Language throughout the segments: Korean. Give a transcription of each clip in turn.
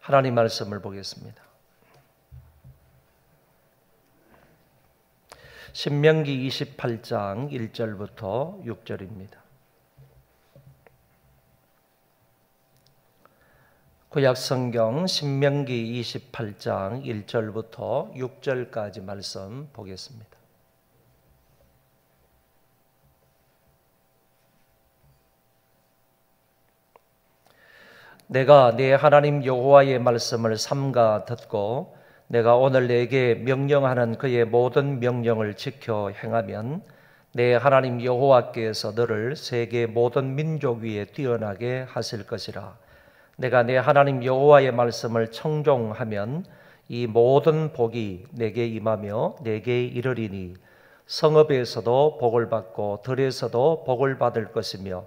하나님 말씀을 보겠습니다. 신명기 28장 1절부터 6절입니다. 구약성경 신명기 28장 1절부터 6절까지 말씀 보겠습니다. 내가 내 하나님 여호와의 말씀을 삼가 듣고 내가 오늘 내게 명령하는 그의 모든 명령을 지켜 행하면 내 하나님 여호와께서 너를 세계 모든 민족 위에 뛰어나게 하실 것이라. 내가 내 하나님 여호와의 말씀을 청종하면 이 모든 복이 내게 임하며 내게 이르리니 성읍에서도 복을 받고 들에서도 복을 받을 것이며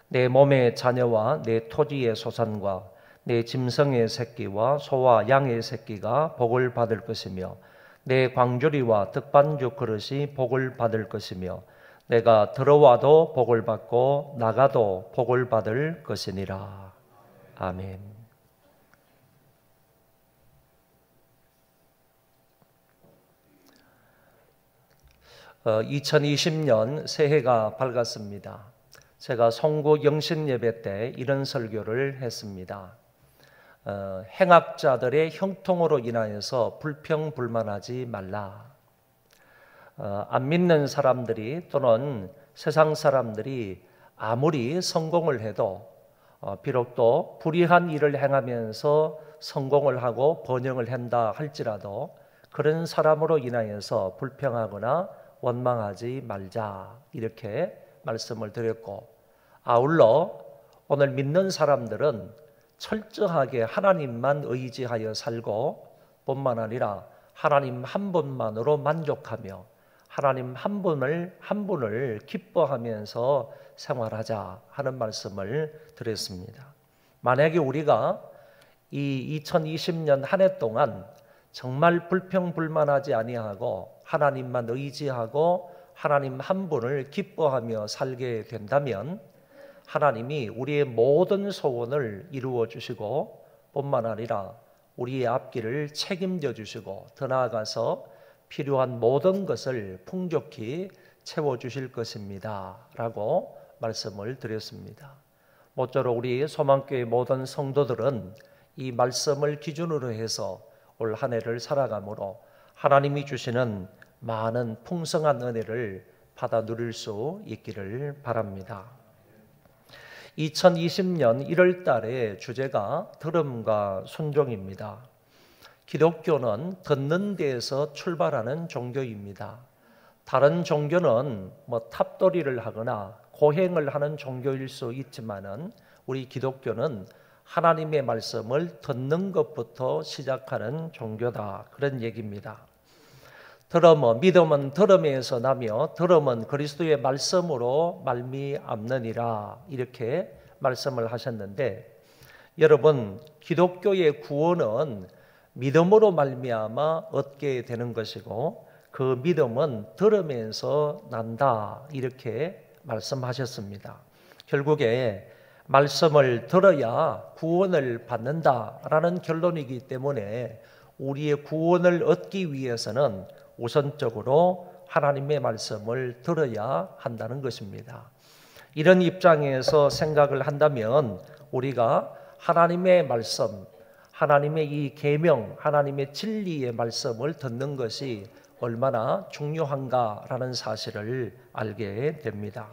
내 몸의 자녀와 내 토지의 소산과 내 짐승의 새끼와 소와 양의 새끼가 복을 받을 것이며 내 광주리와 득반죽 그릇이 복을 받을 것이며 내가 들어와도 복을 받고 나가도 복을 받을 것이니라. 아멘. 2020년 새해가 밝았습니다. 제가 송구 영신 예배 때 이런 설교를 했습니다. 행악자들의 형통으로 인하여서 불평불만하지 말라. 안 믿는 사람들이 또는 세상 사람들이 아무리 성공을 해도 비록 또 불의한 일을 행하면서 성공을 하고 번영을 한다 할지라도 그런 사람으로 인하여서 불평하거나 원망하지 말자, 이렇게 말씀을 드렸고, 아울러 오늘 믿는 사람들은 철저하게 하나님만 의지하여 살고 뿐만 아니라 하나님 한 분만으로 만족하며 하나님 한 분을 기뻐하면서 생활하자 하는 말씀을 드렸습니다. 만약에 우리가 이 2020년 한 해 동안 정말 불평불만하지 아니하고 하나님만 의지하고 하나님 한 분을 기뻐하며 살게 된다면 하나님이 우리의 모든 소원을 이루어 주시고 뿐만 아니라 우리의 앞길을 책임져 주시고 더 나아가서 필요한 모든 것을 풍족히 채워주실 것입니다 라고 말씀을 드렸습니다. 모쪼록 우리 소망교회 모든 성도들은 이 말씀을 기준으로 해서 올 한 해를 살아가므로 하나님이 주시는 많은 풍성한 은혜를 받아 누릴 수 있기를 바랍니다. 2020년 1월 달의 주제가 들음과 순종입니다. 기독교는 듣는 데에서 출발하는 종교입니다. 다른 종교는 탑돌이를 하거나 고행을 하는 종교일 수 있지만은 우리 기독교는 하나님의 말씀을 듣는 것부터 시작하는 종교다, 그런 얘기입니다. 믿음은 들음에서 나며 들음은 그리스도의 말씀으로 말미암느니라, 이렇게 말씀을 하셨는데, 여러분, 기독교의 구원은 믿음으로 말미암아 얻게 되는 것이고 그 믿음은 들음에서 난다, 이렇게 말씀하셨습니다. 결국에 말씀을 들어야 구원을 받는다라는 결론이기 때문에 우리의 구원을 얻기 위해서는 우선적으로 하나님의 말씀을 들어야 한다는 것입니다. 이런 입장에서 생각을 한다면 우리가 하나님의 말씀, 하나님의 이 계명, 하나님의 진리의 말씀을 듣는 것이 얼마나 중요한가라는 사실을 알게 됩니다.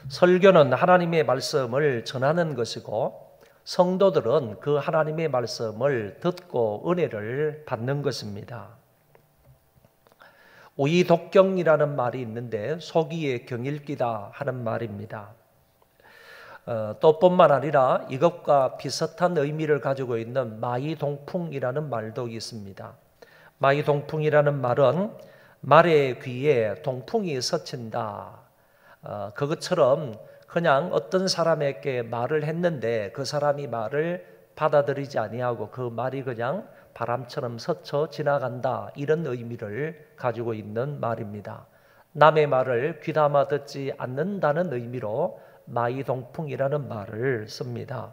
설교는 하나님의 말씀을 전하는 것이고 성도들은 그 하나님의 말씀을 듣고 은혜를 받는 것입니다. 오이독경이라는 말이 있는데 속이의 경읽기다 하는 말입니다. 또 뿐만 아니라 이것과 비슷한 의미를 가지고 있는 마이동풍이라는 말도 있습니다. 마이동풍이라는 말은 말의 귀에 동풍이 스친다. 그것처럼 그냥 어떤 사람에게 말을 했는데 그 사람이 말을 받아들이지 아니하고 그 말이 그냥 바람처럼 스쳐 지나간다, 이런 의미를 가지고 있는 말입니다. 남의 말을 귀담아 듣지 않는다는 의미로 마이동풍이라는 말을 씁니다.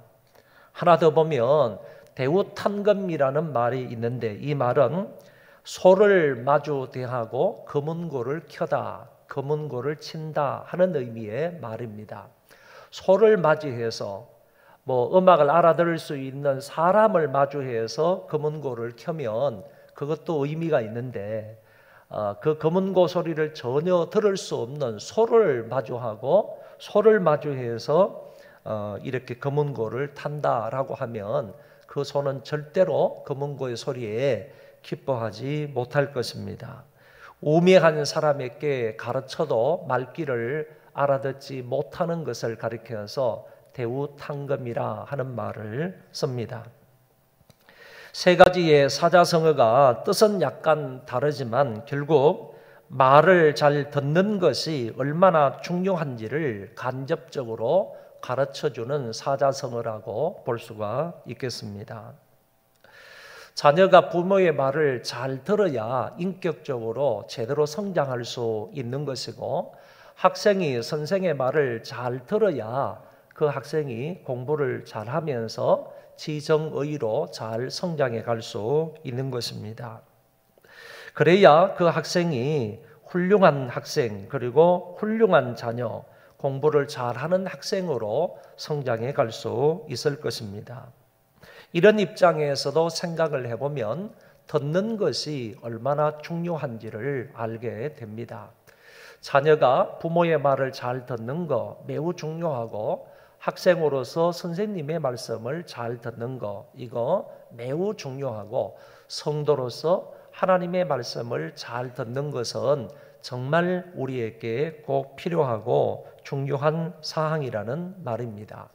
하나 더 보면 대우탄검이라는 말이 있는데 이 말은 소를 마주 대하고 검은고를 켜다, 검은고를 친다 하는 의미의 말입니다. 소를 맞이해서 음악을 알아들을 수 있는 사람을 마주해서 검은고를 켜면 그것도 의미가 있는데 그 검은고 소리를 전혀 들을 수 없는 소를 마주하고 소를 마주해서 이렇게 검은고를 탄다라고 하면 그 소는 절대로 검은고의 소리에 기뻐하지 못할 것입니다. 우매한 사람에게 가르쳐도 말귀를 알아듣지 못하는 것을 가리켜서 대우탄검이라 하는 말을 씁니다. 세 가지의 사자성어가 뜻은 약간 다르지만 결국 말을 잘 듣는 것이 얼마나 중요한지를 간접적으로 가르쳐주는 사자성어라고 볼 수가 있겠습니다. 자녀가 부모의 말을 잘 들어야 인격적으로 제대로 성장할 수 있는 것이고 학생이 선생의 말을 잘 들어야 그 학생이 공부를 잘하면서 지정의로 잘 성장해 갈 수 있는 것입니다. 그래야 그 학생이 훌륭한 학생 그리고 훌륭한 자녀, 공부를 잘하는 학생으로 성장해 갈 수 있을 것입니다. 이런 입장에서도 생각을 해보면 듣는 것이 얼마나 중요한지를 알게 됩니다. 자녀가 부모의 말을 잘 듣는 거 매우 중요하고 학생으로서 선생님의 말씀을 잘 듣는 거 이거 매우 중요하고 성도로서 하나님의 말씀을 잘 듣는 것은 정말 우리에게 꼭 필요하고 중요한 사항이라는 말입니다.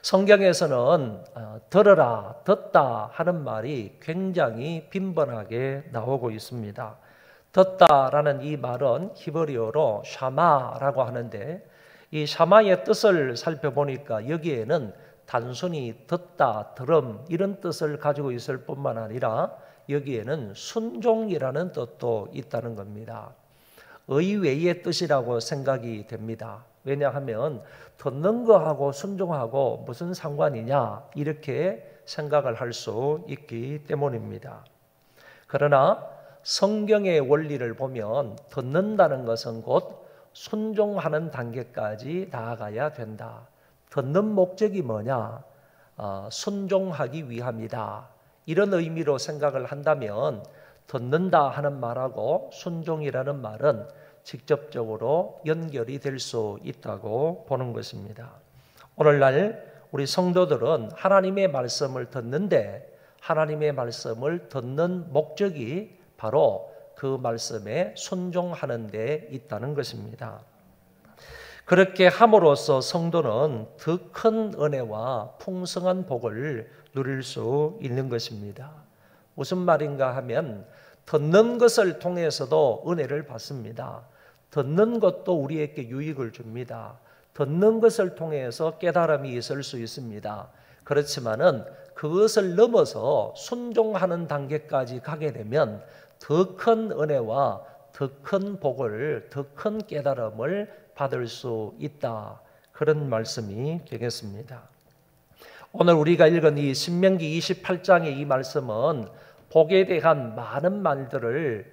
성경에서는 들어라, 듣다 하는 말이 굉장히 빈번하게 나오고 있습니다. 듣다라는 이 말은 히브리어로 샤마라고 하는데 이 샤마의 뜻을 살펴보니까 여기에는 단순히 듣다, 들음 이런 뜻을 가지고 있을 뿐만 아니라 여기에는 순종이라는 뜻도 있다는 겁니다. 의외의 뜻이라고 생각이 됩니다. 왜냐하면 듣는 거하고 순종하고 무슨 상관이냐 이렇게 생각을 할 수 있기 때문입니다. 그러나 성경의 원리를 보면 듣는다는 것은 곧 순종하는 단계까지 나아가야 된다. 듣는 목적이 뭐냐? 순종하기 위함이다. 이런 의미로 생각을 한다면 듣는다 하는 말하고 순종이라는 말은 직접적으로 연결이 될 수 있다고 보는 것입니다. 오늘날 우리 성도들은 하나님의 말씀을 듣는데 하나님의 말씀을 듣는 목적이 바로 그 말씀에 순종하는 데 있다는 것입니다. 그렇게 함으로써 성도는 더 큰 은혜와 풍성한 복을 누릴 수 있는 것입니다. 무슨 말인가 하면 듣는 것을 통해서도 은혜를 받습니다. 듣는 것도 우리에게 유익을 줍니다. 듣는 것을 통해서 깨달음이 있을 수 있습니다. 그렇지만은 그것을 넘어서 순종하는 단계까지 가게 되면 더 큰 은혜와 더 큰 복을, 더 큰 깨달음을 받을 수 있다. 그런 말씀이 되겠습니다. 오늘 우리가 읽은 이 신명기 28장의 이 말씀은 복에 대한 많은 말들을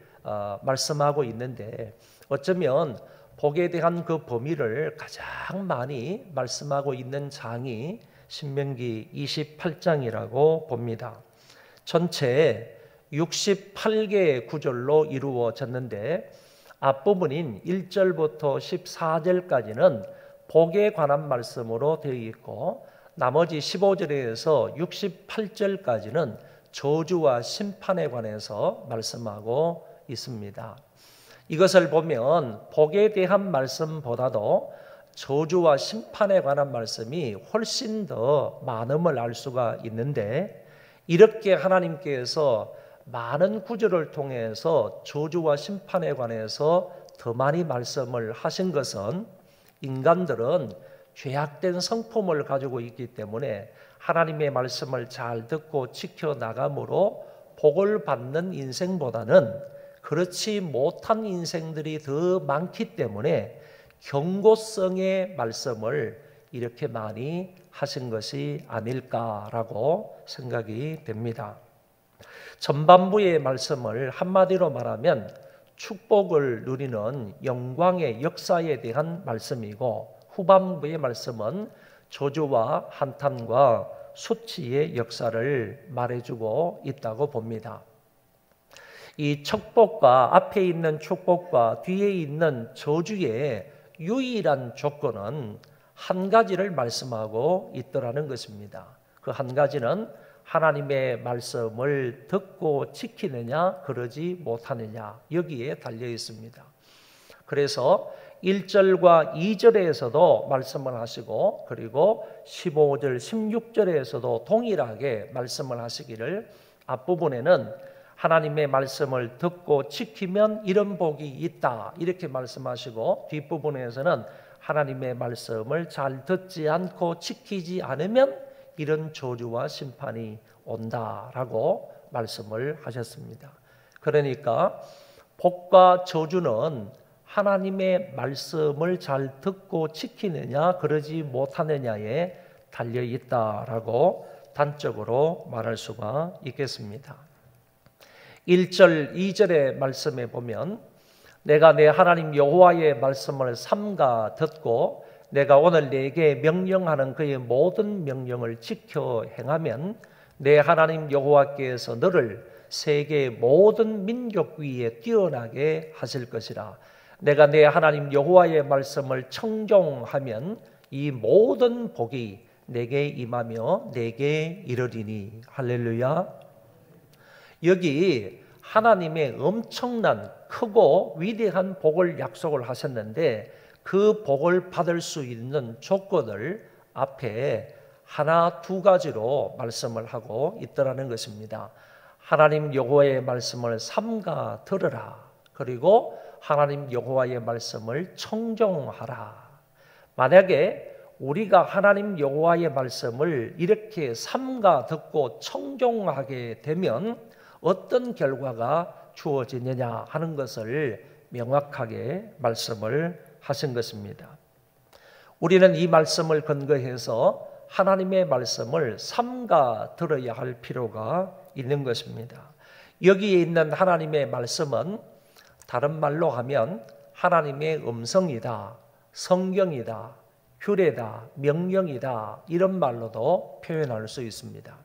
말씀하고 있는데 어쩌면 복에 대한 그 범위를 가장 많이 말씀하고 있는 장이 신명기 28장이라고 봅니다. 전체 68개의 구절로 이루어졌는데 앞부분인 1절부터 14절까지는 복에 관한 말씀으로 되어 있고 나머지 15절에서 68절까지는 저주와 심판에 관해서 말씀하고 있습니다. 이것을 보면 복에 대한 말씀보다도 저주와 심판에 관한 말씀이 훨씬 더 많음을 알 수가 있는데 이렇게 하나님께서 많은 구절을 통해서 저주와 심판에 관해서 더 많이 말씀을 하신 것은 인간들은 죄악된 성품을 가지고 있기 때문에 하나님의 말씀을 잘 듣고 지켜나감으로 복을 받는 인생보다는 그렇지 못한 인생들이 더 많기 때문에 경고성의 말씀을 이렇게 많이 하신 것이 아닐까라고 생각이 됩니다. 전반부의 말씀을 한마디로 말하면 축복을 누리는 영광의 역사에 대한 말씀이고, 후반부의 말씀은 저주와 한탄과 수치의 역사를 말해주고 있다고 봅니다. 이 축복과 앞에 있는 축복과 뒤에 있는 저주의 유일한 조건은 한 가지를 말씀하고 있더라는 것입니다. 그 한 가지는 하나님의 말씀을 듣고 지키느냐 그러지 못하느냐, 여기에 달려 있습니다. 그래서 1절과 2절에서도 말씀을 하시고, 그리고 15절, 16절에서도 동일하게 말씀을 하시기를, 앞부분에는 하나님의 말씀을 듣고 지키면 이런 복이 있다 이렇게 말씀하시고, 뒷부분에서는 하나님의 말씀을 잘 듣지 않고 지키지 않으면 이런 저주와 심판이 온다라고 말씀을 하셨습니다. 그러니까 복과 저주는 하나님의 말씀을 잘 듣고 지키느냐 그러지 못하느냐에 달려 있다라고 단적으로 말할 수가 있겠습니다. 1절, 2절의 말씀에 보면, 내가 내 하나님 여호와의 말씀을 삼가 듣고 내가 오늘 네게 명령하는 그의 모든 명령을 지켜 행하면 내 하나님 여호와께서 너를 세계 모든 민족 위에 뛰어나게 하실 것이라. 내가 내 하나님 여호와의 말씀을 청종하면 이 모든 복이 내게 임하며 내게 이르리니. 할렐루야. 여기 하나님의 엄청난 크고 위대한 복을 약속을 하셨는데, 그 복을 받을 수 있는 조건을 앞에 하나 두 가지로 말씀을 하고 있더라는 것입니다. 하나님 여호와의 말씀을 삼가 들으라, 그리고 하나님 여호와의 말씀을 청종하라. 만약에 우리가 하나님 여호와의 말씀을 이렇게 삼가 듣고 청종하게 되면 어떤 결과가 주어지느냐 하는 것을 명확하게 말씀을 하신 것입니다. 우리는 이 말씀을 근거해서 하나님의 말씀을 삼가 들어야 할 필요가 있는 것입니다. 여기에 있는 하나님의 말씀은 다른 말로 하면 하나님의 음성이다, 성경이다, 규례다, 명령이다, 이런 말로도 표현할 수 있습니다.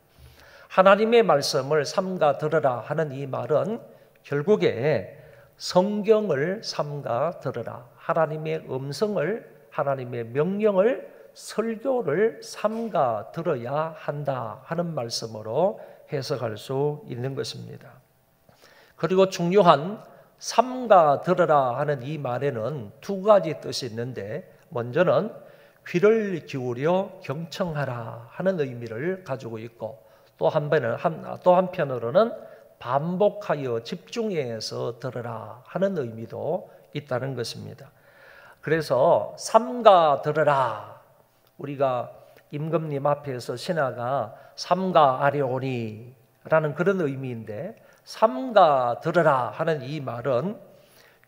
하나님의 말씀을 삼가 들으라 하는 이 말은 결국에 성경을 삼가 들으라, 하나님의 음성을, 하나님의 명령을, 설교를 삼가 들어야 한다 하는 말씀으로 해석할 수 있는 것입니다. 그리고 중요한 삼가 들으라 하는 이 말에는 두 가지 뜻이 있는데, 먼저는 귀를 기울여 경청하라 하는 의미를 가지고 있고, 또 한편으로는 반복하여 집중해서 들으라 하는 의미도 있다는 것입니다. 그래서 삼가 들으라, 우리가 임금님 앞에서 신하가 삼가 아뢰오니 라는 그런 의미인데, 삼가 들으라 하는 이 말은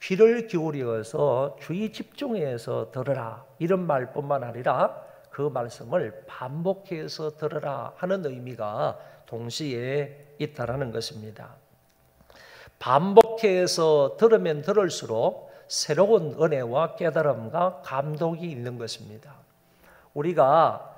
귀를 기울여서 주의 집중해서 들으라 이런 말뿐만 아니라 그 말씀을 반복해서 들으라 하는 의미가 동시에 있다라는 것입니다. 반복해서 들으면 들을수록 새로운 은혜와 깨달음과 감동이 있는 것입니다. 우리가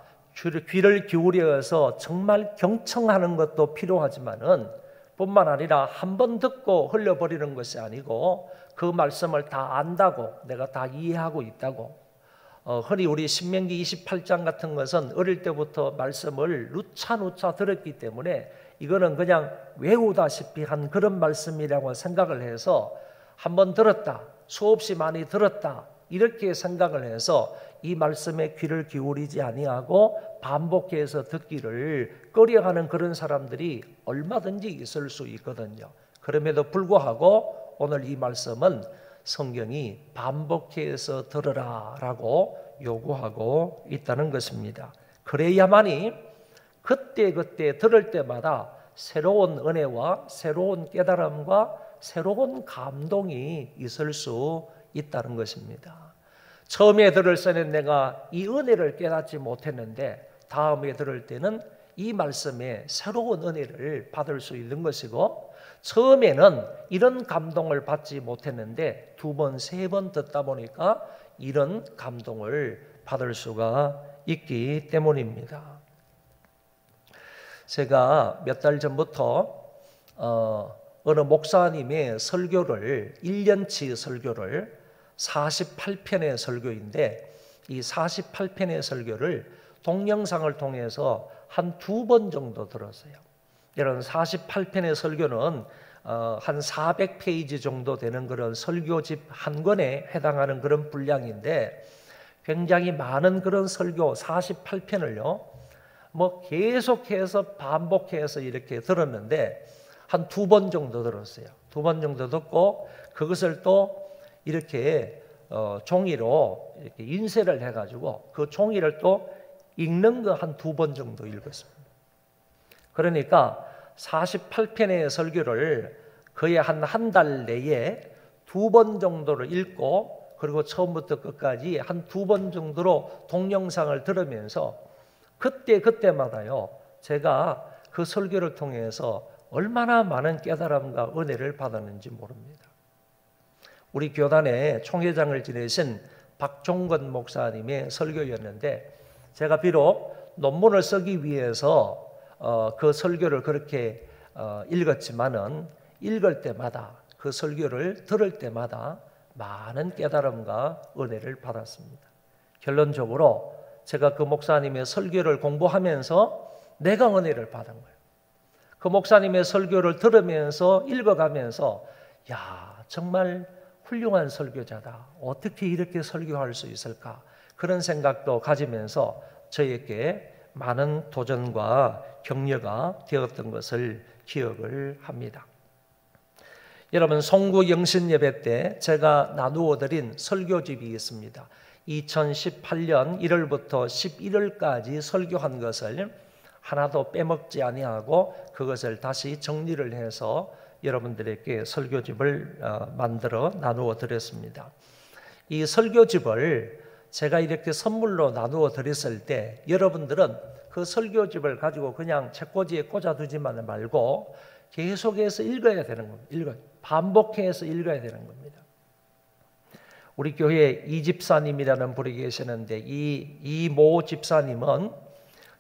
귀를 기울여서 정말 경청하는 것도 필요하지만은 뿐만 아니라 한 번 듣고 흘려버리는 것이 아니고 그 말씀을 다 안다고, 내가 다 이해하고 있다고, 흔히 우리 신명기 28장 같은 것은 어릴 때부터 말씀을 누차 들었기 때문에 이거는 그냥 외우다시피 한 그런 말씀이라고 생각을 해서 한 번 들었다, 수없이 많이 들었다 이렇게 생각을 해서 이 말씀에 귀를 기울이지 아니하고 반복해서 듣기를 꺼려하는 그런 사람들이 얼마든지 있을 수 있거든요. 그럼에도 불구하고 오늘 이 말씀은 성경이 반복해서 들으라라고 요구하고 있다는 것입니다. 그래야만이 그때 들을 때마다 새로운 은혜와 새로운 깨달음과 새로운 감동이 있을 수 있다는 것입니다. 처음에 들을 때는 내가 이 은혜를 깨닫지 못했는데 다음에 들을 때는 이 말씀에 새로운 은혜를 받을 수 있는 것이고, 처음에는 이런 감동을 받지 못했는데 두 번, 세 번 듣다 보니까 이런 감동을 받을 수가 있기 때문입니다. 제가 몇 달 전부터 어느 목사님의 설교를 1년치 설교를 48편의 설교인데 이 48편의 설교를 동영상을 통해서 한 두 번 정도 들었어요. 이런 48편의 설교는 한 400페이지 정도 되는 그런 설교집 한 권에 해당하는 그런 분량인데, 굉장히 많은 그런 설교 48편을요 뭐 계속해서 반복해서 이렇게 들었는데 한 두 번 정도 들었어요. 두 번 정도 듣고 그것을 또 이렇게 종이로 이렇게 인쇄를 해가지고 그 종이를 또 읽는 거 한 두 번 정도 읽었습니다. 그러니까 48편의 설교를 거의 한 달 내에 두 번 정도를 읽고, 그리고 처음부터 끝까지 한 두 번 정도로 동영상을 들으면서 그때마다요 제가 그 설교를 통해서 얼마나 많은 깨달음과 은혜를 받았는지 모릅니다. 우리 교단의 총회장을 지내신 박종건 목사님의 설교였는데, 제가 비록 논문을 쓰기 위해서 그 설교를 그렇게 읽었지만은 읽을 때마다, 그 설교를 들을 때마다 많은 깨달음과 은혜를 받았습니다. 결론적으로 제가 그 목사님의 설교를 공부하면서 내가 은혜를 받은 거예요. 그 목사님의 설교를 들으면서 읽어가면서 야, 정말 훌륭한 설교자다. 어떻게 이렇게 설교할 수 있을까? 그런 생각도 가지면서 저에게 많은 도전과 격려가 되었던 것을 기억을 합니다. 여러분, 송구 영신 예배 때 제가 나누어 드린 설교집이 있습니다. 2018년 1월부터 11월까지 설교한 것을 하나도 빼먹지 아니하고 그것을 다시 정리를 해서 여러분들에게 설교집을 만들어 나누어 드렸습니다. 이 설교집을 제가 이렇게 선물로 나누어 드렸을 때 여러분들은 그 설교집을 가지고 그냥 책꽂이에 꽂아두지만 말고 계속해서 읽어야 되는 겁니다. 반복해서 읽어야 되는 겁니다. 우리 교회에 이 집사님이라는 분이 계시는데 이모 집사님은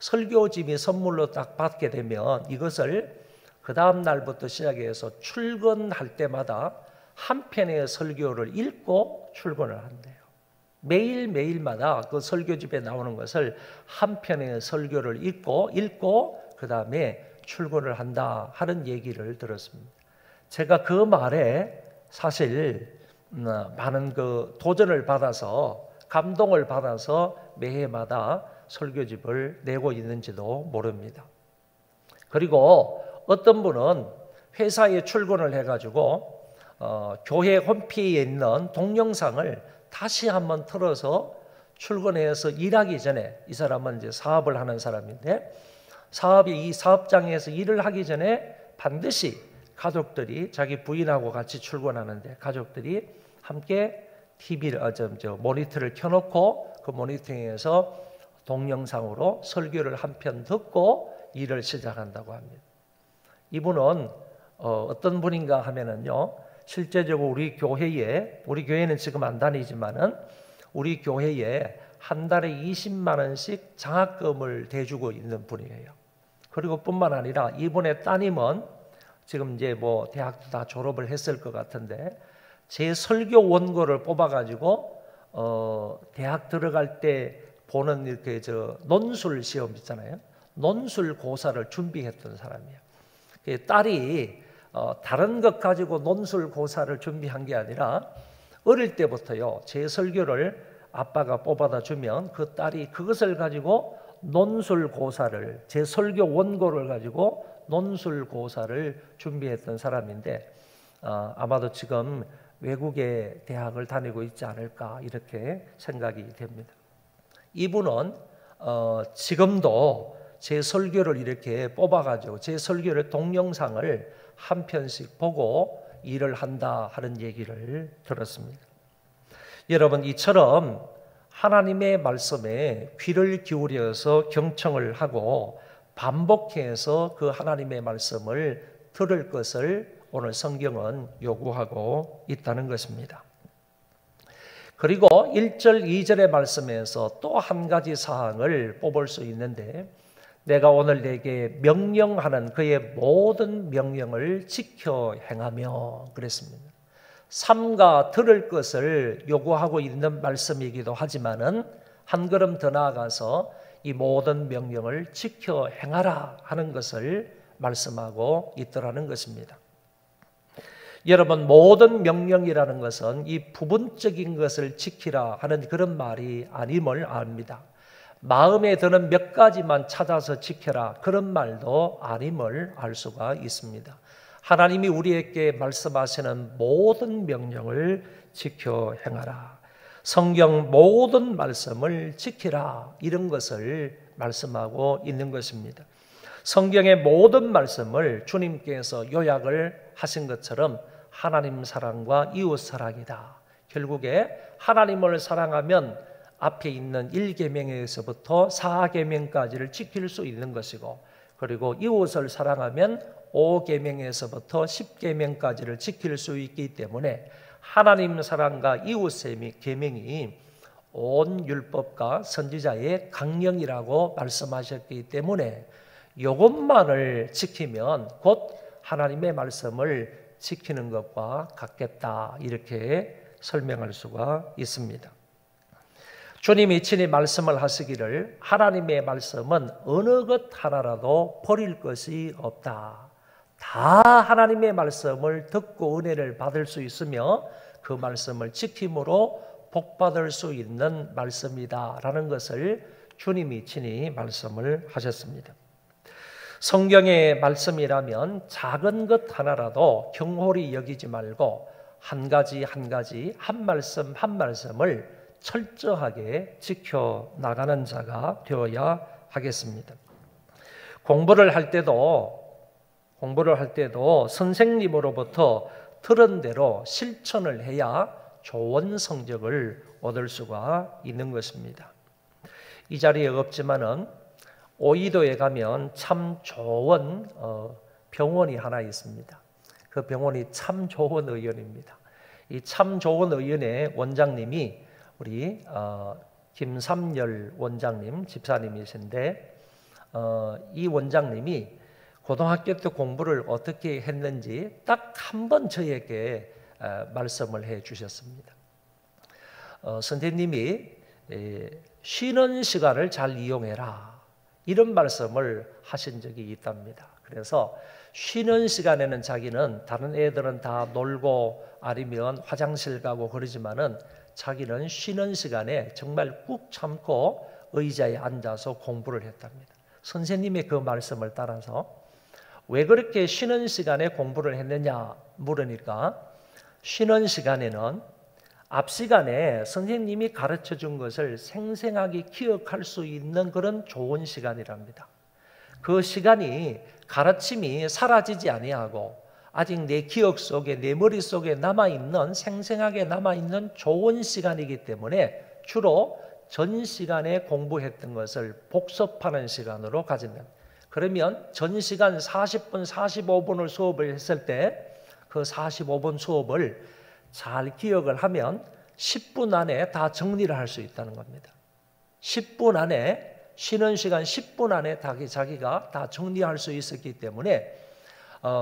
설교집이 선물로 딱 받게 되면 이것을 그 다음 날부터 시작해서 출근할 때마다 한 편의 설교를 읽고 출근을 한대요. 매일매일마다 그 설교집에 나오는 것을 한 편의 설교를 읽고 그 다음에 출근을 한다 하는 얘기를 들었습니다. 제가 그 말에 사실 많은 그 도전을 받아서, 감동을 받아서 매해마다 설교집을 내고 있는지도 모릅니다. 그리고 어떤 분은 회사에 출근을 해가지고 교회 홈페이지에 있는 동영상을 다시 한번 틀어서 출근해서 일하기 전에, 이 사람은 이제 사업을 하는 사람인데 이 사업장에서 일을 하기 전에 반드시 가족들이, 자기 부인하고 같이 출근하는데 가족들이 함께 모니터를 켜놓고 그 모니터에서 동영상으로 설교를 한 편 듣고 일을 시작한다고 합니다. 이분은 어떤 분인가 하면은요, 실제적으로 우리 교회는 지금 안 다니지만은 우리 교회에 한 달에 20만 원씩 장학금을 대주고 있는 분이에요. 그리고 뿐만 아니라 이분의 따님은 지금 이제 뭐 대학도 다 졸업을 했을 것 같은데 제 설교 원고를 뽑아가지고 대학 들어갈 때 보는 이렇게 논술 시험 있잖아요. 논술 고사를 준비했던 사람이에요. 딸이 다른 것 가지고 논술 고사를 준비한 게 아니라 어릴 때부터요, 제 설교를 아빠가 뽑아다 주면 그 딸이 그것을 가지고 논술 고사를, 제 설교 원고를 가지고 논술 고사를 준비했던 사람인데 아마도 지금 외국의 대학을 다니고 있지 않을까 이렇게 생각이 됩니다. 이분은 지금도 제 설교를 이렇게 뽑아가지고 제 설교를 동영상을 한 편씩 보고 일을 한다 하는 얘기를 들었습니다. 여러분, 이처럼 하나님의 말씀에 귀를 기울여서 경청을 하고 반복해서 그 하나님의 말씀을 들을 것을 오늘 성경은 요구하고 있다는 것입니다. 그리고 1절, 2절의 말씀에서 또 한 가지 사항을 뽑을 수 있는데, 내가 오늘 내게 명령하는 그의 모든 명령을 지켜 행하며 그랬습니다. 삼가 들을 것을 요구하고 있는 말씀이기도 하지만은 한 걸음 더 나아가서 이 모든 명령을 지켜 행하라 하는 것을 말씀하고 있더라는 것입니다. 여러분, 모든 명령이라는 것은 이 부분적인 것을 지키라 하는 그런 말이 아님을 압니다. 마음에 드는 몇 가지만 찾아서 지켜라 그런 말도 아님을 알 수가 있습니다. 하나님이 우리에게 말씀하시는 모든 명령을 지켜 행하라, 성경 모든 말씀을 지키라, 이런 것을 말씀하고 있는 것입니다. 성경의 모든 말씀을 주님께서 요약을 하신 것처럼 하나님 사랑과 이웃 사랑이다. 결국에 하나님을 사랑하면 앞에 있는 1계명에서부터 4계명까지를 지킬 수 있는 것이고, 그리고 이웃을 사랑하면 5계명에서부터 10계명까지를 지킬 수 있기 때문에 하나님 사랑과 이웃 계명이 온 율법과 선지자의 강령이라고 말씀하셨기 때문에 이것만을 지키면 곧 하나님의 말씀을 지키는 것과 같겠다, 이렇게 설명할 수가 있습니다. 주님이 친히 말씀을 하시기를 하나님의 말씀은 어느 것 하나라도 버릴 것이 없다. 다 하나님의 말씀을 듣고 은혜를 받을 수 있으며 그 말씀을 지킴으로 복받을 수 있는 말씀이다 라는 것을 주님이 친히 말씀을 하셨습니다. 성경의 말씀이라면 작은 것 하나라도 경홀히 여기지 말고 한 가지 한 가지 한 말씀 한 말씀을 철저하게 지켜나가는 자가 되어야 하겠습니다. 공부를 할 때도 선생님으로부터 들은 대로 실천을 해야 좋은 성적을 얻을 수가 있는 것입니다. 이 자리에 없지만은 오이도에 가면 참 좋은 병원이 하나 있습니다. 그 병원이 참 좋은 의원입니다. 이 참 좋은 의원의 원장님이 우리 김삼열 원장님 집사님이신데, 이 원장님이 고등학교 때 공부를 어떻게 했는지 딱 한 번 저에게 말씀을 해 주셨습니다. 선생님이 쉬는 시간을 잘 이용해라, 이런 말씀을 하신 적이 있답니다. 그래서 쉬는 시간에는 자기는, 다른 애들은 다 놀고 아니면 화장실 가고 그러지만은 자기는 쉬는 시간에 정말 꾹 참고 의자에 앉아서 공부를 했답니다. 선생님의 그 말씀을 따라서 왜 그렇게 쉬는 시간에 공부를 했느냐 물으니까, 쉬는 시간에는 앞 시간에 선생님이 가르쳐 준 것을 생생하게 기억할 수 있는 그런 좋은 시간이랍니다. 그 시간이 가르침이 사라지지 아니하고 아직 내 기억 속에, 내 머릿속에 남아있는, 생생하게 남아있는 좋은 시간이기 때문에 주로 전 시간에 공부했던 것을 복습하는 시간으로 가진다. 그러면 전 시간 40분, 45분을 수업을 했을 때 그 45분 수업을 잘 기억을 하면 10분 안에 다 정리를 할 수 있다는 겁니다. 10분 안에, 쉬는 시간 10분 안에 자기가 다 정리할 수 있었기 때문에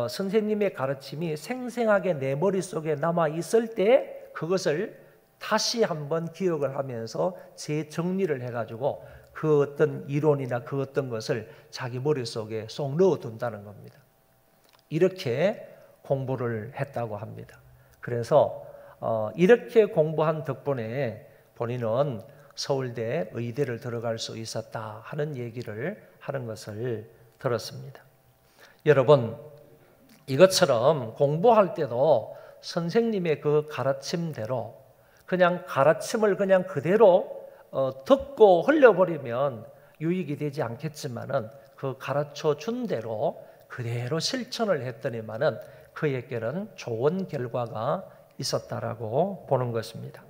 선생님의 가르침이 생생하게 내 머릿속에 남아있을 때 그것을 다시 한번 기억을 하면서 재정리를 해가지고 그 어떤 이론이나 그 어떤 것을 자기 머릿속에 쏙 넣어둔다는 겁니다. 이렇게 공부를 했다고 합니다. 그래서 이렇게 공부한 덕분에 본인은 서울대 의대를 들어갈 수 있었다 하는 얘기를 하는 것을 들었습니다. 여러분, 이것처럼 공부할 때도 선생님의 그 가르침대로, 그냥 가르침을 그냥 그대로 듣고 흘려버리면 유익이 되지 않겠지만은 그 가르쳐 준 대로 그대로 실천을 했더니만은 그에게는 좋은 결과가 있었다라고 보는 것입니다.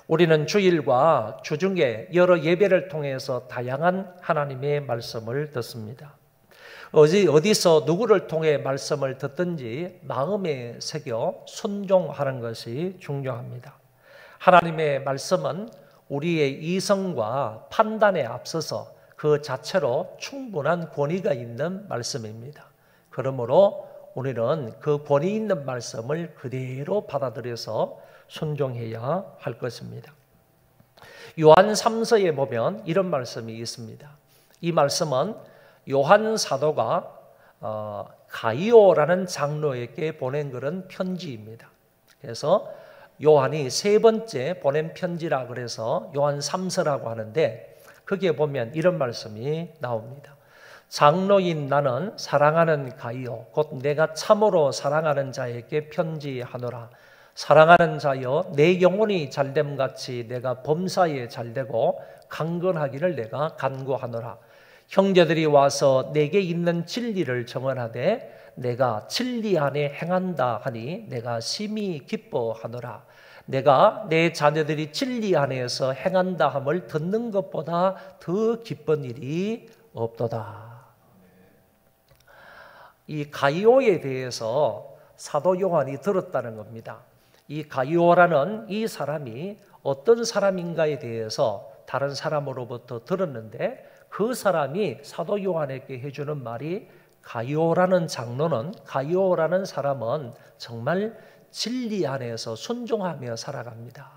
우리는 주일과 주중에 여러 예배를 통해서 다양한 하나님의 말씀을 듣습니다. 어디서 누구를 통해 말씀을 듣든지 마음에 새겨 순종하는 것이 중요합니다. 하나님의 말씀은 우리의 이성과 판단에 앞서서 그 자체로 충분한 권위가 있는 말씀입니다. 그러므로 우리는 그 권위 있는 말씀을 그대로 받아들여서 순종해야 할 것입니다. 요한 3서에 보면 이런 말씀이 있습니다. 이 말씀은 요한 사도가 가이오라는 장로에게 보낸 그런 편지입니다. 그래서 요한이 세 번째 보낸 편지라 그래서 요한 3서라고 하는데 거기에 보면 이런 말씀이 나옵니다. 장로인 나는 사랑하는 가이오 곧 내가 참으로 사랑하는 자에게 편지하노라. 사랑하는 자여 내 영혼이 잘됨같이 내가 범사에 잘되고 강건하기를 내가 간구하노라. 형제들이 와서 내게 있는 진리를 정언하되 내가 진리 안에 행한다 하니 내가 심히 기뻐하노라. 내가 내 자녀들이 진리 안에서 행한다 함을 듣는 것보다 더 기쁜 일이 없도다. 이 가이오에 대해서 사도 요한이 들었다는 겁니다. 이 가이오라는 이 사람이 어떤 사람인가에 대해서 다른 사람으로부터 들었는데 그 사람이 사도 요한에게 해주는 말이 가이오라는 장로는 가이오라는 사람은 정말 진리 안에서 순종하며 살아갑니다.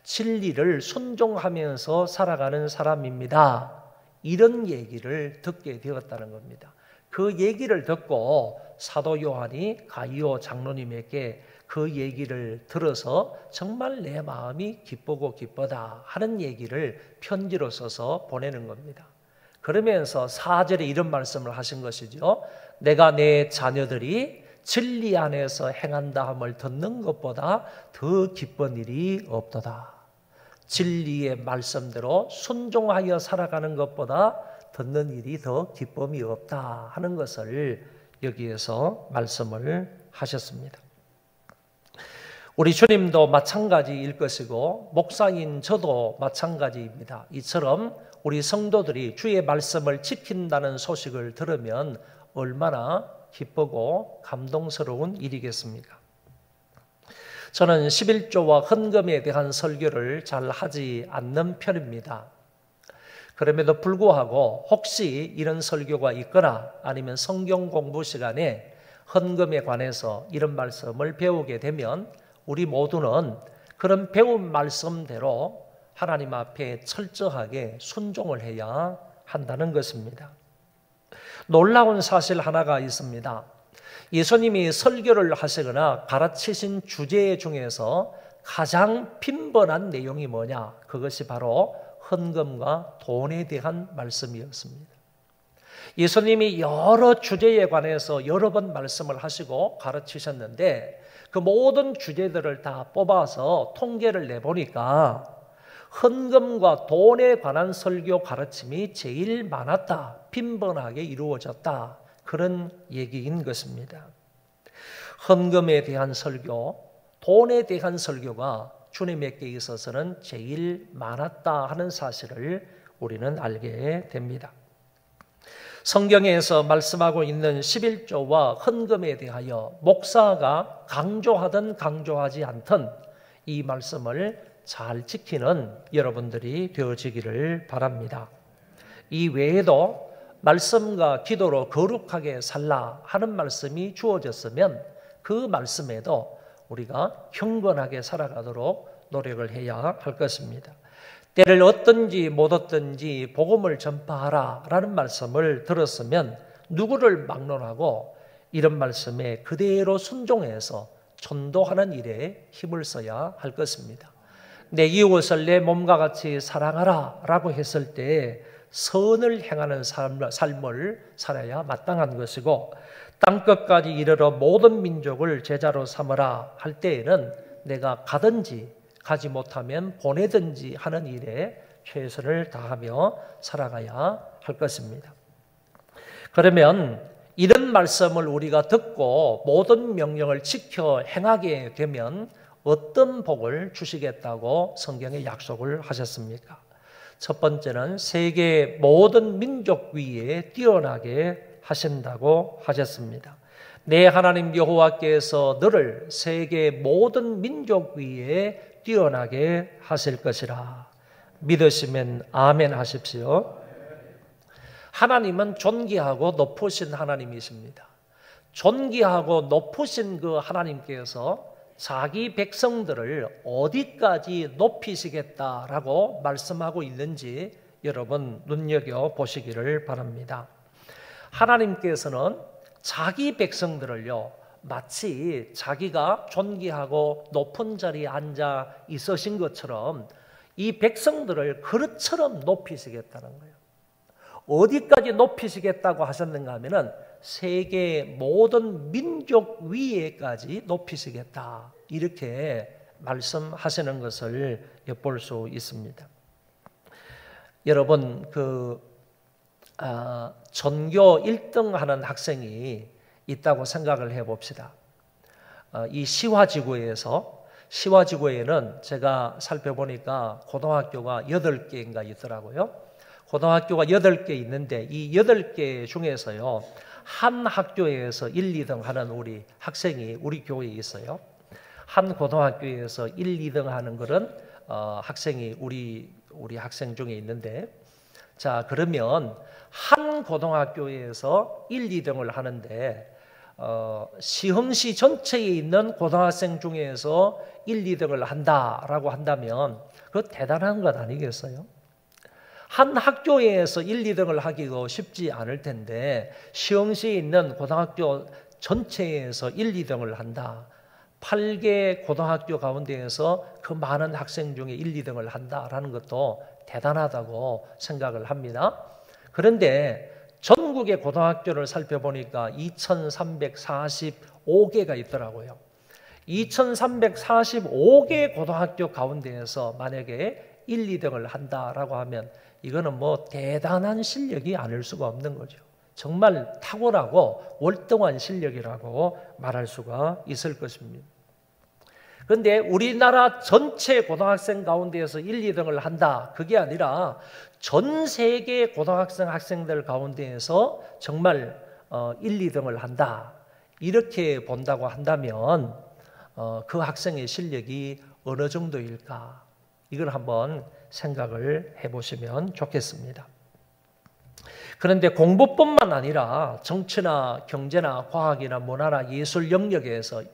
진리를 순종하면서 살아가는 사람입니다. 이런 얘기를 듣게 되었다는 겁니다. 그 얘기를 듣고 사도 요한이 가이오 장로님에게 그 얘기를 들어서 정말 내 마음이 기쁘고 기쁘다 하는 얘기를 편지로 써서 보내는 겁니다. 그러면서 4절에 이런 말씀을 하신 것이죠. 내가 내 자녀들이 진리 안에서 행한다 함을 듣는 것보다 더 기쁜 일이 없도다. 진리의 말씀대로 순종하여 살아가는 것보다 듣는 일이 더 기쁨이 없다 하는 것을 여기에서 말씀을 하셨습니다. 우리 주님도 마찬가지일 것이고 목사인 저도 마찬가지입니다. 이처럼 우리 성도들이 주의 말씀을 지킨다는 소식을 들으면 얼마나 기쁘고 감동스러운 일이겠습니까? 저는 11조와 헌금에 대한 설교를 잘 하지 않는 편입니다. 그럼에도 불구하고 혹시 이런 설교가 있거나 아니면 성경 공부 시간에 헌금에 관해서 이런 말씀을 배우게 되면 우리 모두는 그런 배운 말씀대로 하나님 앞에 철저하게 순종을 해야 한다는 것입니다. 놀라운 사실 하나가 있습니다. 예수님이 설교를 하시거나 가르치신 주제 중에서 가장 빈번한 내용이 뭐냐? 그것이 바로 헌금과 돈에 대한 말씀이었습니다. 예수님이 여러 주제에 관해서 여러 번 말씀을 하시고 가르치셨는데 그 모든 주제들을 다 뽑아서 통계를 내보니까 헌금과 돈에 관한 설교 가르침이 제일 많았다, 빈번하게 이루어졌다, 그런 얘기인 것입니다. 헌금에 대한 설교, 돈에 대한 설교가 주님에게 있어서는 제일 많았다 하는 사실을 우리는 알게 됩니다. 성경에서 말씀하고 있는 11조와 헌금에 대하여 목사가 강조하든 강조하지 않든 이 말씀을 잘 지키는 여러분들이 되어지기를 바랍니다. 이 외에도 말씀과 기도로 거룩하게 살라 하는 말씀이 주어졌으면 그 말씀에도 우리가 경건하게 살아가도록 노력을 해야 할 것입니다. 때를 얻든지 못 얻든지 복음을 전파하라 라는 말씀을 들었으면 누구를 막론하고 이런 말씀에 그대로 순종해서 전도하는 일에 힘을 써야 할 것입니다. 내 이웃을 내 몸과 같이 사랑하라 라고 했을 때 선을 행하는 삶을 살아야 마땅한 것이고 땅끝까지 이르러 모든 민족을 제자로 삼으라 할 때에는 내가 가든지 가지 못하면 보내든지 하는 일에 최선을 다하며 살아가야 할 것입니다. 그러면 이런 말씀을 우리가 듣고 모든 명령을 지켜 행하게 되면 어떤 복을 주시겠다고 성경에 약속을 하셨습니까? 첫 번째는 세계 모든 민족 위에 뛰어나게 하신다고 하셨습니다. 내 하나님 여호와께서 너를 세계 모든 민족 위에 뛰어나게 하실 것이라. 믿으시면 아멘 하십시오. 하나님은 존귀하고 높으신 하나님이십니다. 존귀하고 높으신 그 하나님께서 자기 백성들을 어디까지 높이시겠다라고 말씀하고 있는지 여러분 눈여겨보시기를 바랍니다. 하나님께서는 자기 백성들을요, 마치 자기가 존귀하고 높은 자리에 앉아 있으신 것처럼 이 백성들을 그릇처럼 높이시겠다는 거예요. 어디까지 높이시겠다고 하셨는가 하면은 세계 모든 민족 위에까지 높이시겠다, 이렇게 말씀하시는 것을 엿볼 수 있습니다. 여러분, 전교 1등 하는 학생이 있다고 생각을 해봅시다. 이 시화지구에는 제가 살펴보니까 고등학교가 8개인가 있더라고요. 고등학교가 8개 있는데 이 8개 중에서요, 한 학교에서 1, 2등 하는 우리 학생이 우리 교회에 있어요. 한 고등학교에서 1, 2등 하는 그런 학생이 우리 학생 중에 있는데, 자, 그러면 한 고등학교에서 1, 2등을 하는데 시흥시 전체에 있는 고등학생 중에서 1, 2등을 한다라고 한다면 그거 대단한 것 아니겠어요? 한 학교에서 1, 2등을 하기가 쉽지 않을 텐데 시흥시에 있는 고등학교 전체에서 1, 2등을 한다. 8개 고등학교 가운데에서 그 많은 학생 중에 1, 2등을 한다라는 것도 대단하다고 생각을 합니다. 그런데 전국의 고등학교를 살펴보니까 2345개가 있더라고요. 2345개 고등학교 가운데에서 만약에 1, 2등을 한다라고 하면 이거는 뭐 대단한 실력이 아닐 수가 없는 거죠. 정말 탁월하고 월등한 실력이라고 말할 수가 있을 것입니다. 그런데 우리나라 전체 고등학생 가운데에서 1, 2등을 한다, 그게 아니라 전 세계 고등학생 학생들 가운데에서 정말 1, 2등을 한다, 이렇게 본다고 한다면 그 학생의 실력이 어느 정도일까, 이걸 한번 생각을 해보시면 좋겠습니다. 그런데 공부뿐만 아니라 정치나 경제나 과학이나 문화나 예술 영역에서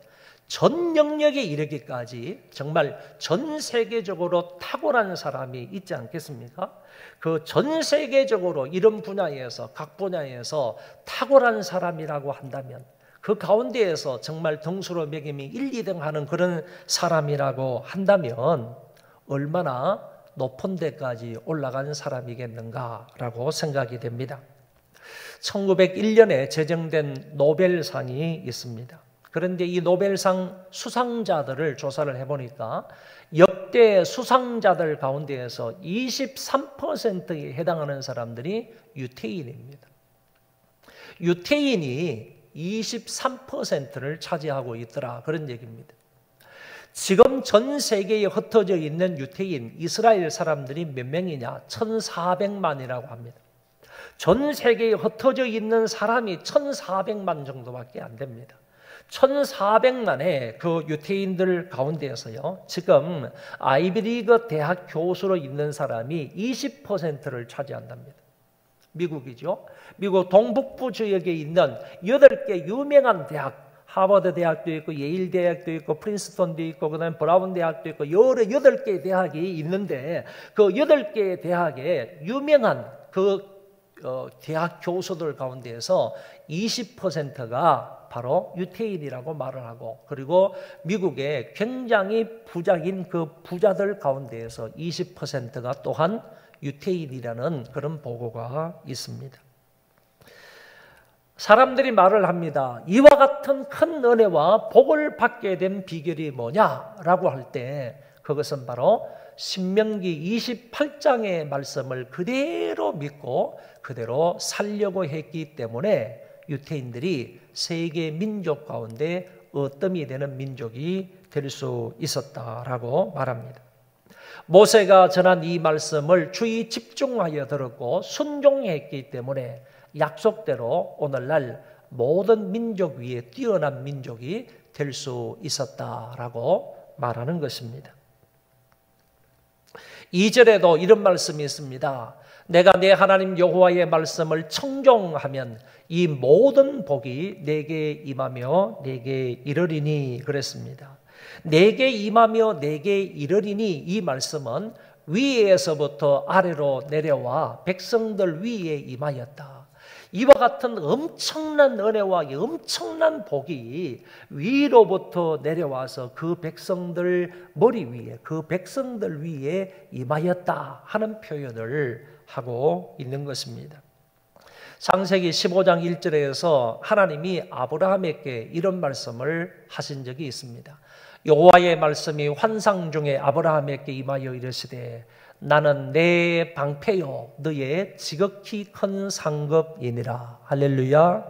전 영역에 이르기까지 정말 전 세계적으로 탁월한 사람이 있지 않겠습니까? 그 전 세계적으로 이런 분야에서, 각 분야에서 탁월한 사람이라고 한다면 그 가운데에서 정말 등수로 매김이 1, 2등 하는 그런 사람이라고 한다면 얼마나 높은 데까지 올라간 사람이겠는가라고 생각이 됩니다. 1901년에 제정된 노벨상이 있습니다. 그런데 이 노벨상 수상자들을 조사를 해보니까 역대 수상자들 가운데에서 23%에 해당하는 사람들이 유태인입니다. 유태인이 23%를 차지하고 있더라, 그런 얘기입니다. 지금 전 세계에 흩어져 있는 유태인, 이스라엘 사람들이 몇 명이냐? 1400만이라고 합니다. 전 세계에 흩어져 있는 사람이 1400만 정도밖에 안 됩니다. 1400만의 그 유태인들 가운데에서요, 지금 아이비리그 대학 교수로 있는 사람이 20%를 차지한답니다. 미국이죠. 미국 동북부 지역에 있는 8개 유명한 대학, 하버드 대학도 있고 예일 대학도 있고 프린스턴도 있고 그다음에 브라운 대학도 있고 여러 8개 대학이 있는데 그 8개 대학의 유명한 그 대학 교수들 가운데에서 20%가 바로 유태인이라고 말을 하고, 그리고 미국의 굉장히 부자인 그 부자들 가운데에서 20%가 또한 유태인이라는 그런 보고가 있습니다. 사람들이 말을 합니다. 이와 같은 큰 은혜와 복을 받게 된 비결이 뭐냐라고 할 때 그것은 바로 신명기 28장의 말씀을 그대로 믿고 그대로 살려고 했기 때문에 유태인들이 세계 민족 가운데 어뜸이 되는 민족이 될 수 있었다라고 말합니다. 모세가 전한 이 말씀을 주의 집중하여 들었고 순종했기 때문에 약속대로 오늘날 모든 민족 위에 뛰어난 민족이 될 수 있었다라고 말하는 것입니다. 2절에도 이런 말씀이 있습니다. 내가 내 하나님 여호와의 말씀을 청종하면 이 모든 복이 내게 임하며 내게 이르리니 그랬습니다. 내게 임하며 내게 이르리니 이 말씀은 위에서부터 아래로 내려와 백성들 위에 임하였다. 이와 같은 엄청난 은혜와 엄청난 복이 위로부터 내려와서 그 백성들 머리 위에, 그 백성들 위에 임하였다 하는 표현을 하고 있는 것입니다. 창세기 15장 1절에서 하나님이 아브라함에게 이런 말씀을 하신 적이 있습니다. 여호와의 말씀이 환상 중에 아브라함에게 임하여 이르시되 나는 내 방패요 너의 지극히 큰 상급이니라. 할렐루야.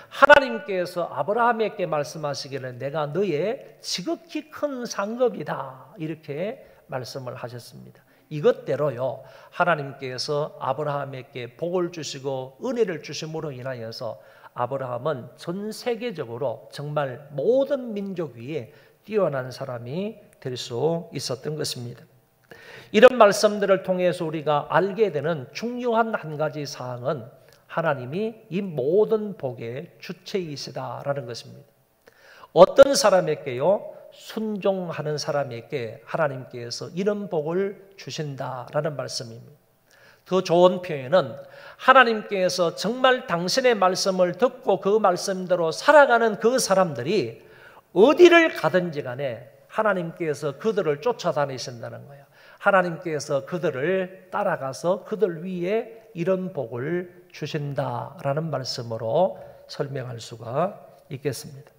하나님께서 아브라함에게 말씀하시기를 내가 너의 지극히 큰 상급이다 이렇게 말씀을 하셨습니다. 이것대로요 하나님께서 아브라함에게 복을 주시고 은혜를 주심으로 인하여서 아브라함은 전 세계적으로 정말 모든 민족 위에 뛰어난 사람이 될 수 있었던 것입니다. 이런 말씀들을 통해서 우리가 알게 되는 중요한 한 가지 사항은 하나님이 이 모든 복의 주체이시다라는 것입니다. 어떤 사람에게요? 순종하는 사람에게 하나님께서 이런 복을 주신다라는 말씀입니다. 더 좋은 표현은 하나님께서 정말 당신의 말씀을 듣고 그 말씀대로 살아가는 그 사람들이 어디를 가든지 간에 하나님께서 그들을 쫓아다니신다는 거예요. 하나님께서 그들을 따라가서 그들 위에 이런 복을 주신다라는 말씀으로 설명할 수가 있겠습니다.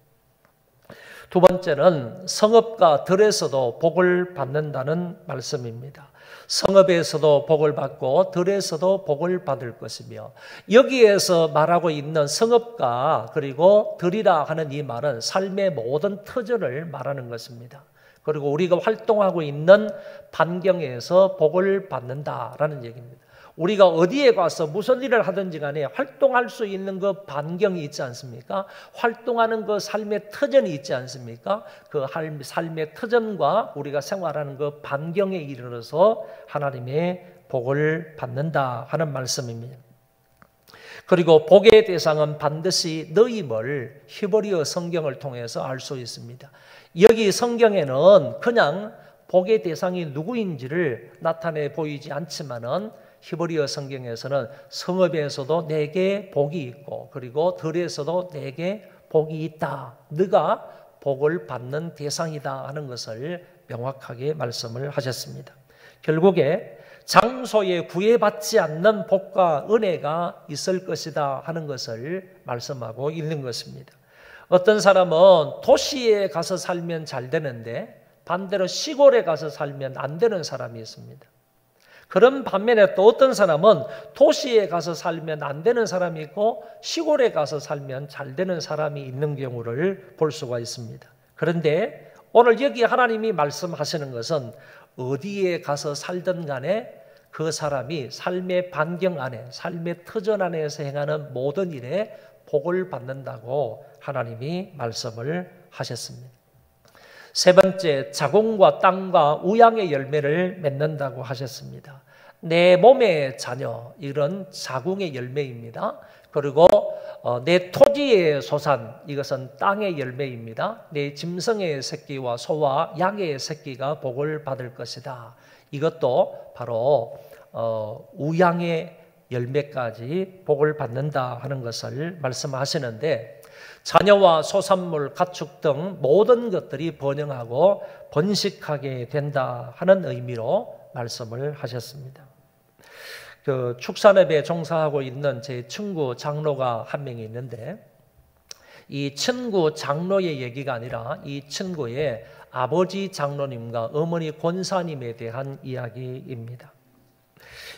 두 번째는 성읍과 들에서도 복을 받는다는 말씀입니다. 성읍에서도 복을 받고 들에서도 복을 받을 것이며 여기에서 말하고 있는 성읍과 그리고 들이라 하는 이 말은 삶의 모든 터전을 말하는 것입니다. 그리고 우리가 활동하고 있는 반경에서 복을 받는다라는 얘기입니다. 우리가 어디에 가서 무슨 일을 하든지 간에 활동할 수 있는 그 반경이 있지 않습니까? 활동하는 그 삶의 터전이 있지 않습니까? 그 삶의 터전과 우리가 생활하는 그 반경에 이르러서 하나님의 복을 받는다 하는 말씀입니다. 그리고 복의 대상은 반드시 너임을 히브리어 성경을 통해서 알 수 있습니다. 여기 성경에는 그냥 복의 대상이 누구인지를 나타내 보이지 않지만은 히브리어 성경에서는 성읍에서도 내게 복이 있고 그리고 들에서도 내게 복이 있다. 네가 복을 받는 대상이다 하는 것을 명확하게 말씀을 하셨습니다. 결국에 장소에 구애받지 않는 복과 은혜가 있을 것이다 하는 것을 말씀하고 있는 것입니다. 어떤 사람은 도시에 가서 살면 잘 되는데 반대로 시골에 가서 살면 안 되는 사람이 있습니다. 그런 반면에 또 어떤 사람은 도시에 가서 살면 안 되는 사람이 있고 시골에 가서 살면 잘 되는 사람이 있는 경우를 볼 수가 있습니다. 그런데 오늘 여기 하나님이 말씀하시는 것은 어디에 가서 살든 간에 그 사람이 삶의 반경 안에 삶의 터전 안에서 행하는 모든 일에 복을 받는다고 하나님이 말씀을 하셨습니다. 세 번째, 자궁과 땅과 우양의 열매를 맺는다고 하셨습니다. 내 몸의 자녀, 이런 자궁의 열매입니다. 그리고 내 토지의 소산, 이것은 땅의 열매입니다. 내 짐승의 새끼와 소와 양의 새끼가 복을 받을 것이다. 이것도 바로 우양의 열매까지 복을 받는다 하는 것을 말씀하시는데 자녀와 소산물, 가축 등 모든 것들이 번영하고 번식하게 된다 하는 의미로 말씀을 하셨습니다. 그 축산업에 종사하고 있는 제 친구 장로가 한 명이 있는데 이 친구 장로의 얘기가 아니라 이 친구의 아버지 장로님과 어머니 권사님에 대한 이야기입니다.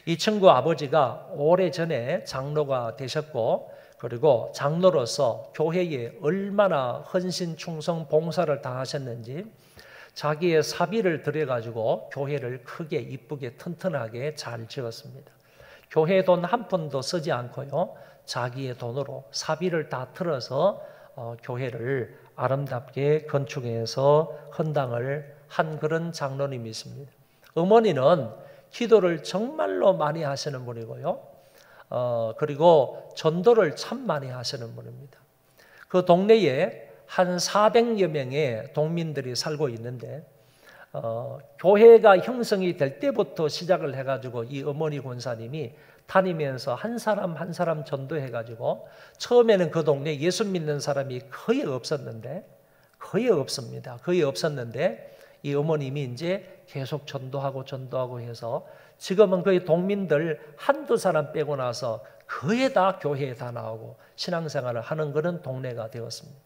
이 친구 아버지가 오래전에 장로가 되셨고 그리고 장로로서 교회에 얼마나 헌신, 충성, 봉사를 다하셨는지 자기의 사비를 들여가지고 교회를 크게 이쁘게 튼튼하게 잘 지었습니다. 교회 돈 한 푼도 쓰지 않고요, 자기의 돈으로 사비를 다 틀어서 교회를 아름답게 건축해서 헌당을 한 그런 장로님이십니다. 어머니는 기도를 정말로 많이 하시는 분이고요, 그리고 전도를 참 많이 하시는 분입니다. 그 동네에 한 400여 명의 동민들이 살고 있는데 교회가 형성이 될 때부터 시작을 해가지고 이 어머니 권사님이 다니면서 한 사람 한 사람 전도해가지고 처음에는 그 동네에 예수 믿는 사람이 거의 없습니다. 거의 없었는데 이 어머님이 이제 계속 전도하고 해서 지금은 거의 동민들 한두 사람 빼고 나서 거의 다 교회에 다 나오고 신앙생활을 하는 그런 동네가 되었습니다.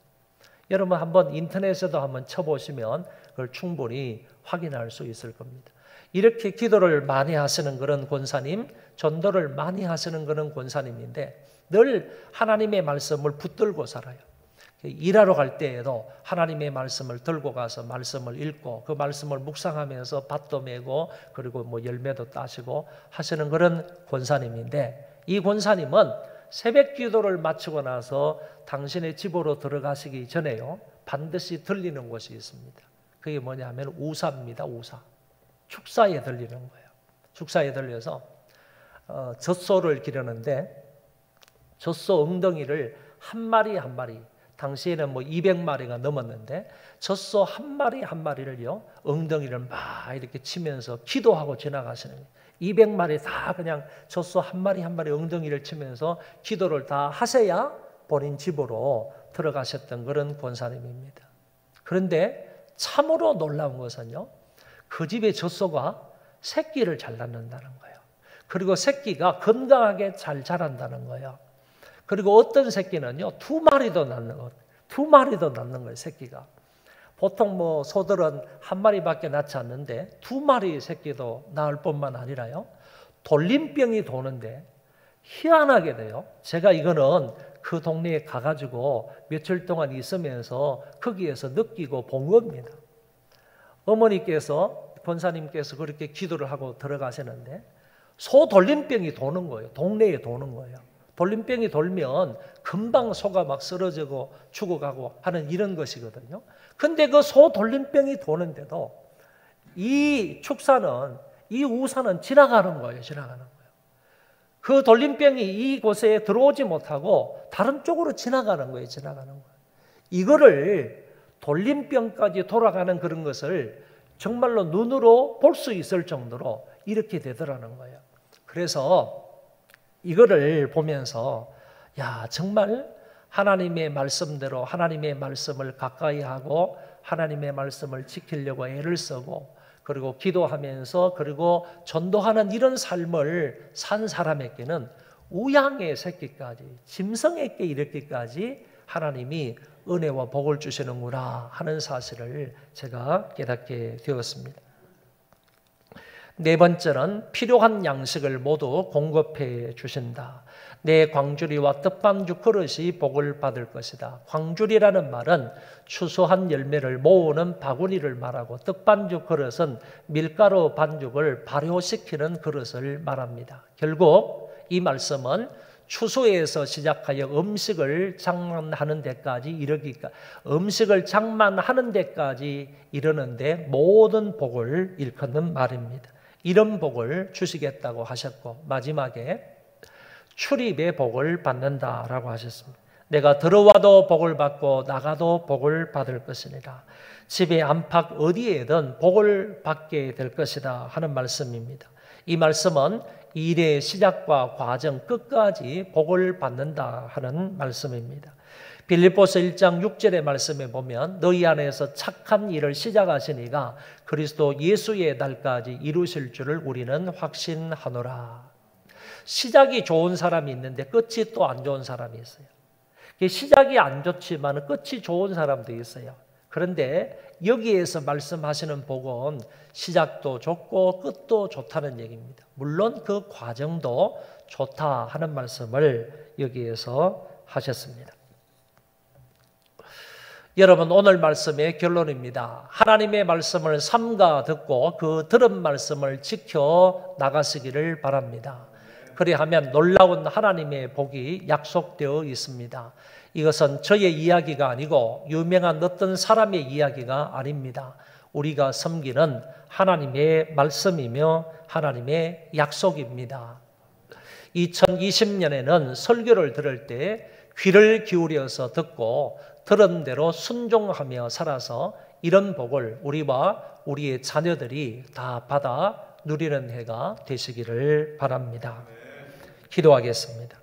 여러분 한번 인터넷에도 한번 쳐보시면 그걸 충분히 확인할 수 있을 겁니다. 이렇게 기도를 많이 하시는 그런 권사님, 전도를 많이 하시는 그런 권사님인데 늘 하나님의 말씀을 붙들고 살아요. 일하러 갈 때에도 하나님의 말씀을 들고 가서 말씀을 읽고 그 말씀을 묵상하면서 밭도 메고 그리고 뭐 열매도 따시고 하시는 그런 권사님인데, 이 권사님은 새벽 기도를 마치고 나서 당신의 집으로 들어가시기 전에요, 반드시 들리는 곳이 있습니다. 그게 뭐냐면 우사입니다. 우사. 축사에 들리는 거예요. 축사에 들려서 젖소를 기르는데 젖소 엉덩이를 한 마리 한 마리, 당시에는 뭐 200마리가 넘었는데 젖소 한 마리 한 마리를요 엉덩이를 막 이렇게 치면서 기도하고 지나가시는 거예요. 200마리 다 그냥 젖소 한 마리 한 마리 엉덩이를 치면서 기도를 다 하셔야 본인 집으로 들어가셨던 그런 권사님입니다. 그런데 참으로 놀라운 것은요, 그 집의 젖소가 새끼를 잘 낳는다는 거예요. 그리고 새끼가 건강하게 잘 자란다는 거예요. 그리고 어떤 새끼는요 2마리도 낳는 것, 2마리도 낳는 거예요. 새끼가 보통 뭐 소들은 한 마리밖에 낳지 않는데 2마리 새끼도 낳을 뿐만 아니라요 돌림병이 도는데 희한하게 돼요. 제가 이거는 그 동네에 가가지고 며칠 동안 있으면서 거기에서 느끼고 본 겁니다. 어머니께서, 권사님께서 그렇게 기도를 하고 들어가시는데 소 돌림병이 도는 거예요. 동네에 도는 거예요. 돌림병이 돌면 금방 소가 막 쓰러지고 죽어가고 하는 이런 것이거든요. 근데 그 소 돌림병이 도는데도 이 축사는, 이 우사는 지나가는 거예요. 지나가는 거예요. 그 돌림병이 이곳에 들어오지 못하고 다른 쪽으로 지나가는 거예요. 지나가는 거예요. 이거를 돌림병까지 돌아가는 그런 것을 정말로 눈으로 볼 수 있을 정도로 이렇게 되더라는 거예요. 그래서 이거를 보면서 야, 정말 하나님의 말씀대로 하나님의 말씀을 가까이 하고 하나님의 말씀을 지키려고 애를 쓰고 그리고 기도하면서 그리고 전도하는 이런 삶을 산 사람에게는 우양의 새끼까지, 짐승에게 이르기까지 하나님이 은혜와 복을 주시는구나 하는 사실을 제가 깨닫게 되었습니다. 네 번째는 필요한 양식을 모두 공급해 주신다. 내 광주리와 떡반죽 그릇이 복을 받을 것이다. 광주리라는 말은 추수한 열매를 모으는 바구니를 말하고 떡반죽 그릇은 밀가루 반죽을 발효시키는 그릇을 말합니다. 결국 이 말씀은 추수에서 시작하여 음식을 장만하는 데까지 이르기까지, 음식을 장만하는 데까지 이르는데 모든 복을 일컫는 말입니다. 이런 복을 주시겠다고 하셨고 마지막에 출입의 복을 받는다라고 하셨습니다. 내가 들어와도 복을 받고 나가도 복을 받을 것이니라. 집의 안팎 어디에든 복을 받게 될 것이다 하는 말씀입니다. 이 말씀은 일의 시작과 과정 끝까지 복을 받는다 하는 말씀입니다. 빌립보서 1장 6절의 말씀에 보면 너희 안에서 착한 일을 시작하시니가 그리스도 예수의 날까지 이루실 줄을 우리는 확신하노라. 시작이 좋은 사람이 있는데 끝이 또 안 좋은 사람이 있어요. 시작이 안 좋지만 끝이 좋은 사람도 있어요. 그런데 여기에서 말씀하시는 복은 시작도 좋고 끝도 좋다는 얘기입니다. 물론 그 과정도 좋다 하는 말씀을 여기에서 하셨습니다. 여러분, 오늘 말씀의 결론입니다. 하나님의 말씀을 삼가 듣고 그 들은 말씀을 지켜 나가시기를 바랍니다. 그리하면 놀라운 하나님의 복이 약속되어 있습니다. 이것은 저의 이야기가 아니고 유명한 어떤 사람의 이야기가 아닙니다. 우리가 섬기는 하나님의 말씀이며 하나님의 약속입니다. 2020년에는 설교를 들을 때 귀를 기울여서 듣고 들은 대로 순종하며 살아서 이런 복을 우리와 우리의 자녀들이 다 받아 누리는 해가 되시기를 바랍니다. 기도하겠습니다.